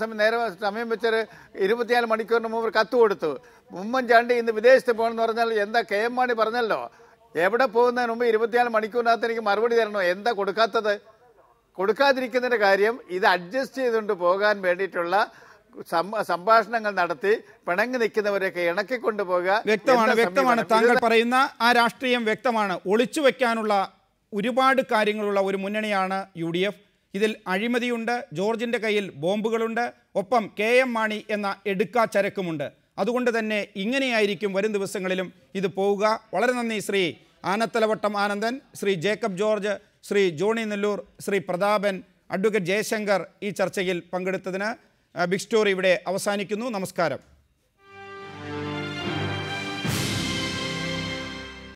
സമയം വെച്ചൊരു 24 മണിക്കൂറിന് മുമ്പ് കത്ത് കൊടുത്തു. ഉമ്മൻചാണ്ടി ഇന്ന് വിദേശത്ത് പോകണമെന്ന് പറഞ്ഞാൽ എന്താ KM മാണി പറഞ്ഞല്ലോ, എവിടെ പോകുന്നതിന് മുമ്പ് 24 മണിക്കൂറിനകത്ത് എനിക്ക് മറുപടി തരണോ? എന്താ കൊടുക്കാത്തത്? കൊടുക്കാതിരിക്കുന്നതിന്റെ കാര്യം ഇത് അഡ്ജസ്റ്റ് ചെയ്തുകൊണ്ട് പോകാൻ വേണ്ടിയിട്ടുള്ള സംഭാഷണങ്ങൾ നടത്തി പിണങ്ങി നിൽക്കുന്നവരെയൊക്കെ ഇണക്കിക്കൊണ്ടുപോകുക. വ്യക്തമാണ് താങ്കൾ പറയുന്ന ആ രാഷ്ട്രീയം വ്യക്തമാണ്. ഒളിച്ചു വെക്കാനുള്ള ഒരുപാട് കാര്യങ്ങളുള്ള ഒരു മുന്നണിയാണ് UDF. ഇതിൽ അഴിമതിയുണ്ട്, ജോർജിന്റെ കയ്യിൽ ബോംബുകളുണ്ട്, ഒപ്പം KM മാണി എന്ന എടുക്കാച്ചരക്കുമുണ്ട്. അതുകൊണ്ട് തന്നെ ഇങ്ങനെയായിരിക്കും വരും ദിവസങ്ങളിലും ഇത് പോവുക. വളരെ നന്ദി ശ്രീ ആനത്തലവട്ടം ആനന്ദൻ, ശ്രീ ജേക്കബ് ജോർജ്, ശ്രീ ജോണി നെല്ലൂർ, ശ്രീ പ്രതാപൻ, അഡ്വക്കേറ്റ് ജയശങ്കർ ഈ ചർച്ചയിൽ പങ്കെടുത്തതിന്. ബിഗ് സ്റ്റോറി ഇവിടെ അവസാനിക്കുന്നു. നമസ്കാരം.